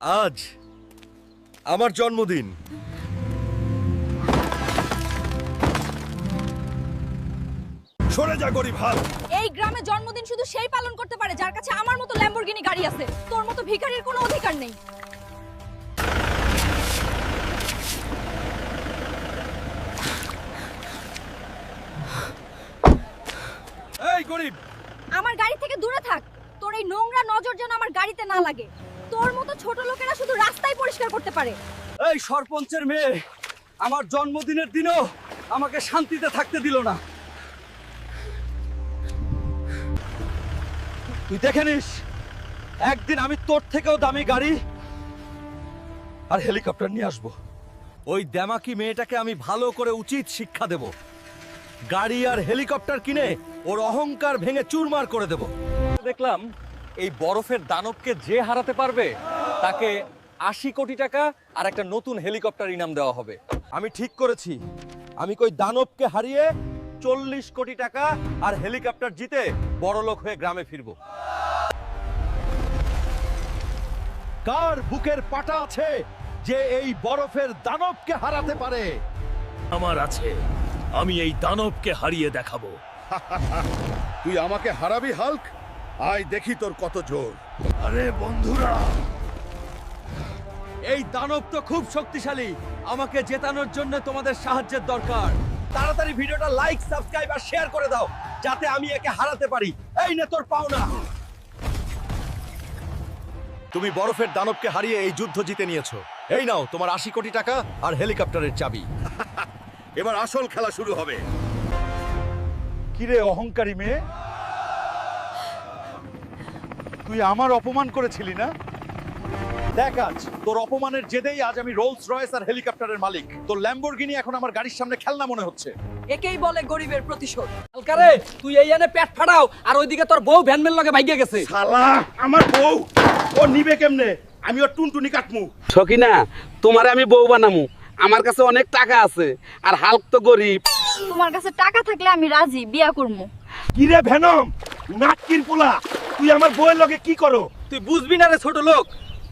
আজ আমার জন্মদিন। সরে যা গরিব হাল। এই গ্রামে জন্মদিন শুধু সেই পালন করতে পারে যার কাছে আমার মতো ল্যাম্বরগিনি গাড়ি আছে। তোর মতো ভিখারির কোনো অধিকার নেই। এই গরিব, আমার গাড়ি থেকে দূরে থাক। তোর এই নোংরা নজর যেন আমার গাড়িতে না লাগে। তোর মতো ছোট লোকেরা শুধু রাস্তায় পরিষ্কার করতে পারে। এই সরপঞ্চের মেয়ে আমার জন্মদিনের দিনও আমাকে শান্তিতে থাকতে দিল না। তুই দেখে নিস, একদিন আমি তোর থেকেও দামি গাড়ি আর হেলিকপ্টার নিয়ে আসবো। ওই দেমাকি মেয়েটাকে আমি ভালো করে উচিত শিক্ষা দেব। গাড়ি আর হেলিকপ্টার কিনে ওর অহংকার ভেঙে চুরমার করে দেব। দেখলাম এই বরফের দানবকে যে হারাতে পারবে তাকে ৮০ কোটি টাকা আর একটা নতুন হেলিকপ্টার ইনাম দেওয়া হবে। আমি ঠিক করেছি, আমি কই দানবকে হারিয়ে ৪০ কোটি টাকা আর হেলিকপ্টার জিতে বড়লোক হয়ে গ্রামে ফিরবো। কার বুকের পাটা আছে যে এই বরফের দানবকে হারাতে পারে? আমার আছে। আমি এই দানবকে হারিয়ে দেখাবো। তুই আমাকে হারাবি হাল্ক? আয় দেখি তোর কত জোর। আরে বন্ধুরা, এই দানব তো খুব শক্তিশালী। আমাকে জেতানোর জন্য তোমাদের সাহায্যের দরকার। তাড়াতাড়ি ভিডিওটা লাইক, সাবস্ক্রাইব আর শেয়ার করে দাও যাতে আমি একে হারাতে পারি। এই নে তোর পাওনা। তুমি বরফের দানবকে হারিয়ে এই যুদ্ধ জিতে নিয়েছো। এই নাও তোমার ৮০ কোটি টাকা আর হেলিকপ্টারের চাবি। এবার আসল খেলা শুরু হবে। কিরে অহংকারী মেয়ে, তুই আমার অপমান করেছিলি না? দেখ আজ তোর অপমানের জেদেই আজ আমি রোলস রয়েস আর হেলিকপ্টারের মালিক। তোর ল্যাম্বরগিনি এখন আমার গাড়ির সামনে খেলনা মনে হচ্ছে। একেই বলে গরিবের প্রতিশোধ। হালকারে তুই এই এনে পেট ফাটাও আর ওইদিকে তোর বউ ভ্যানমেল লগে ভাইগা গেছে। শালা আমার বউ ও নিবে কেমনে? আমি ওর টুনটুনি কাটমু। সখিনা, তোমারে আমি বউ বানামু। আমার কাছে অনেক টাকা আছে আর হাল্ক তো গরিব। তোমার কাছে টাকা থাকলে আমি রাজি, বিয়া করবো। কিরে ভেনম, নাটকির পোলা, তুই আমার বউয়ের লগে কি করো? তুই বুঝবি না রে ছোট লোক,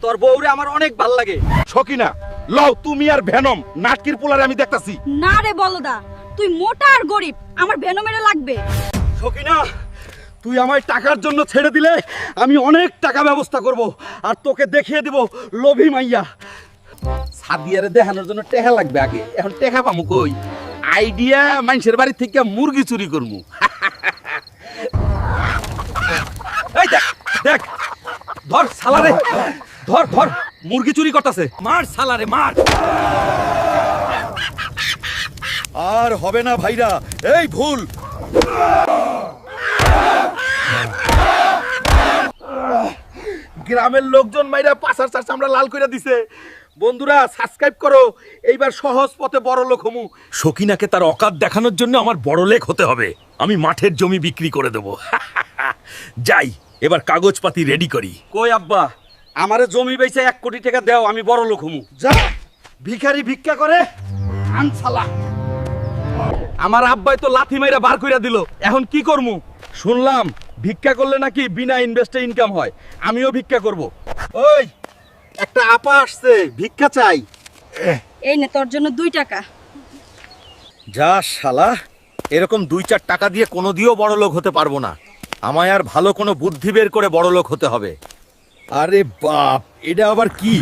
তোর বউরে আমার অনেক ভাল লাগে। সকিনা, লও তুমি আর ভেনম নাটকির পোলারে আমি দেখতাছি। না রে বলদা, তুই মোটা আর গরিব, আমার ভেনমেরে লাগবে। সখিনা, তুই আমায় টাকার জন্য ছেড়ে দিলে আমি অনেক টাকা ব্যবস্থা করব আর তোকে দেখিয়ে দিব লোভী মাইয়া। সাদিয়ারে দেখানোর জন্য টাকা লাগবে আগে, এখন টাকা পামু কই? আইডিয়া, মানুষের বাড়ি থেকে মুরগি চুরি করমু। এই দেখ দেখ, ধর শালারে, ধর ধর, মুরগি চুরি করতেছে। মার শালারে মার। আর হবে না ভাইরা, এই ভুল। গ্রামের লোকজন মাইরা পাছার চাষ আমরা লাল কইরা দিছে। বন্ধুরা সাবস্ক্রাইব করো, এইবার সহজ পথে বড় লোক হমু। সকিনাকে তার অকাত দেখানোর জন্য আমার বড়লেখ হতে হবে। আমি মাঠের জমি বিক্রি করে দেব। যাই, এবার কাগজপাতি রেডি করি। কই আব্বা, আমারে জমি বেচে ১ কোটি টাকা দাও, আমি বড় লোক হমু। যা, ভিখারি ভিক্ষা করে আনসালা। আমার আব্বাই তো লাথি মাইরা বার কইরা দিল, এখন কি করমু? শুনলাম ভিক্ষা করলে নাকি বিনা ইনভেস্টে ইনকাম হয়, আমিও ভিক্ষা করব। ওই একটা আপা আসছে, ভিক্ষা চাই। এই নে তোর জন্য 2 টাকা। যা শালা, এরকম ২-৪ টাকা দিয়ে কোনো দিয়েও বড়লোক হতে পারবো না। আমায় আর ভালো কোনো বুদ্ধি বের করে বড়লোক হতে হবে। আরে বাপ, এটা আবার কি?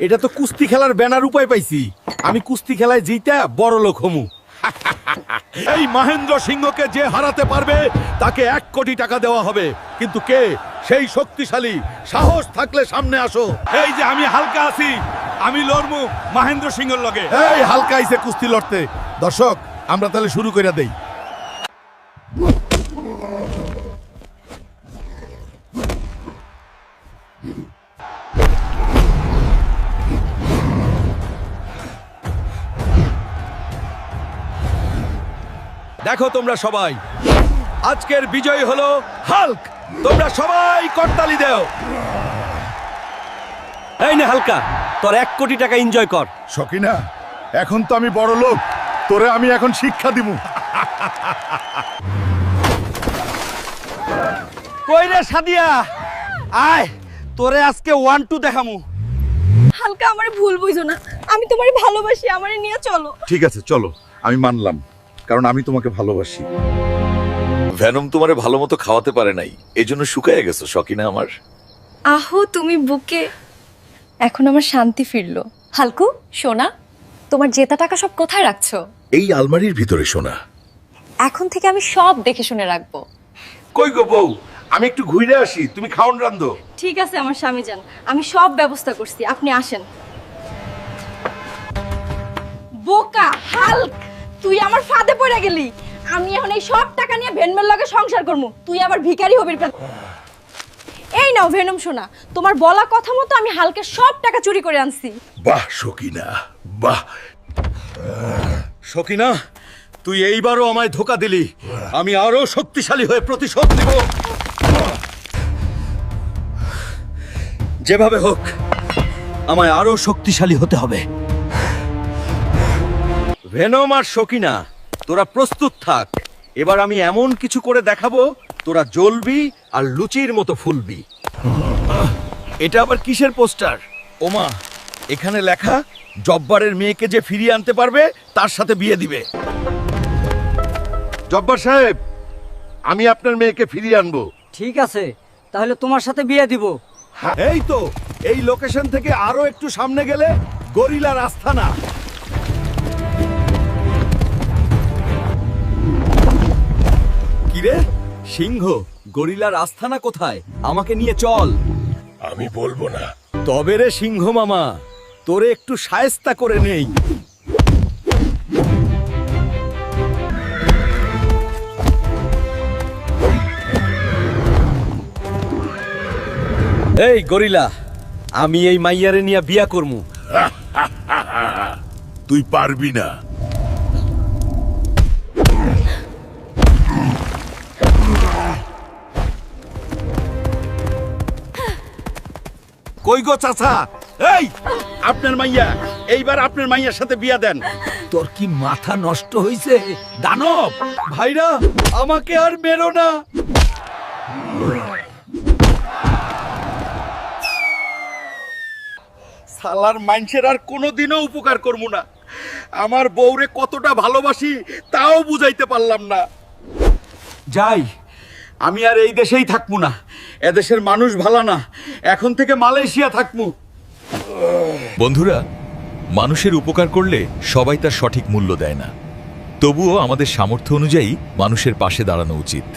এটা তো কুস্তি খেলার ব্যানার উপায় পাইছি। আমি কুস্তি খেলায় জিতা বড়লোক হমু। এই মহেন্দ্র সিংহকে যে হারাতে পারবে তাকে ১ কোটি টাকা দেওয়া হবে। কিন্তু কে সেই শক্তিশালী? সাহস থাকলে সামনে আসো। এই যে আমি হালকা আছি, আমি লড়মু মহেন্দ্র সিংহর লগে। এই হালকা আইছে কুস্তি লড়তে। দর্শক, আমরা তাহলে শুরু করে দেই। দেখো তোমরা সবাই, আজকের বিজয়ী হলো হাল্ক। তোমরা সবাই করতালি দাও। এই নে হালকা, তোর ১ কোটি টাকা এনজয় কর। সকিনা, এখন তো আমি বড় লোক, তোরে আমি এখন শিক্ষা দিমু। কই রে সাদিয়া, আয় তোরে আজকে 1-2 দেখামু। হালকা আমারে ভুল বুঝো না, আমি তোমারে ভালোবাসি, আমারে নিয়ে চলো। ঠিক আছে চলো, আমি মানলাম, কারণ আমি তোমাকে ভালোবাসি। ভ্যানম তোমারে ভালো মতো খাওয়াতে পারে নাই, এই জন্য শুকায় গেছো শকিনা আমার। আহো তুমি বুকে, এখন আমার শান্তি ফিরলো। হালকু সোনা, তোমার জেতা টাকা সব কোথায় রাখছো? এই আলমারির ভিতরে সোনা। এখন থেকে আমি সব দেখে শুনে রাখবো। কই গো বউ, আমি একটু ঘুরে আসি, তুমি খাওন রান্ধো। ঠিক আছে আমার স্বামী যান, আমি সব ব্যবস্থা করছি, আপনি আসেন। বোকা হাল্ক, তুই আমার ফাঁদে পড়ে গেলি। আমি এখন এই সব টাকা নিয়ে ভেনমের লগে সংসার করবো, তুই আবার ভিখারি হবি। এই নাও ভেনম সোনা, তোমার বলা কথা মতো আমি হালকের সব টাকা চুরি করে আনছি। বাহ শকিনা, বাহ। শকিনা, তুই এইবারও আমায় ধোকা দিলি। আমি আরো শক্তিশালী হয়ে প্রতিশোধ নিব। যেভাবে হোক আমায় আরো শক্তিশালী হতে হবে। ভেনম আর শকিনা, তোরা প্রস্তুত থাক। এবার আমি এমন কিছু করে দেখাবো, তোরা জ্বলবি আর লুচির মতো ফুলবি। এটা আবার কিসের পোস্টার? ওমা, এখানে লেখা জব্বারের মেয়েকে যে ফিরিয়ে আনতে পারবে তার সাথে বিয়ে দিবে। জব্বার সাহেব, আমি আপনার মেয়েকে ফিরিয়ে আনবো। ঠিক আছে, তাহলে তোমার সাথে বিয়ে দিব। এই তো, এই লোকেশন থেকে আরো একটু সামনে গেলে গরিলার আস্তানা। কিরে সিংহ, গরিলার আস্তানা কোথায়? আমাকে নিয়ে চল। আমি বলবো না। তবে রে সিংহ মামা, তোরে একটু শায়েস্তা করে নেই। এই গরিলা, আমি এই মাইয়ারে নিয়ে বিয়া করমু। তুই পারবি না। কই গো চাচা? এই আপনার মাইয়া, এইবার আপনার মাইয়ার সাথে বিয়া দেন। তোর কি মাথা নষ্ট হইছে দানব? ভাইরা, আমাকে আর মেরো না। সালার মানুষের আর কোনোদিনও উপকার করবো না। আমার বউরে কতটা ভালোবাসি তাও বুঝাইতে পারলাম না। যাই, আমি আর এই দেশেই থাকবো না। এদেশের মানুষ ভালো না, এখন থেকে মালয়েশিয়া থাকবো। বন্ধুরা, মানুষের উপকার করলে সবাই তার সঠিক মূল্য দেয় না। তবুও আমাদের সামর্থ্য অনুযায়ী মানুষের পাশে দাঁড়ানো উচিত।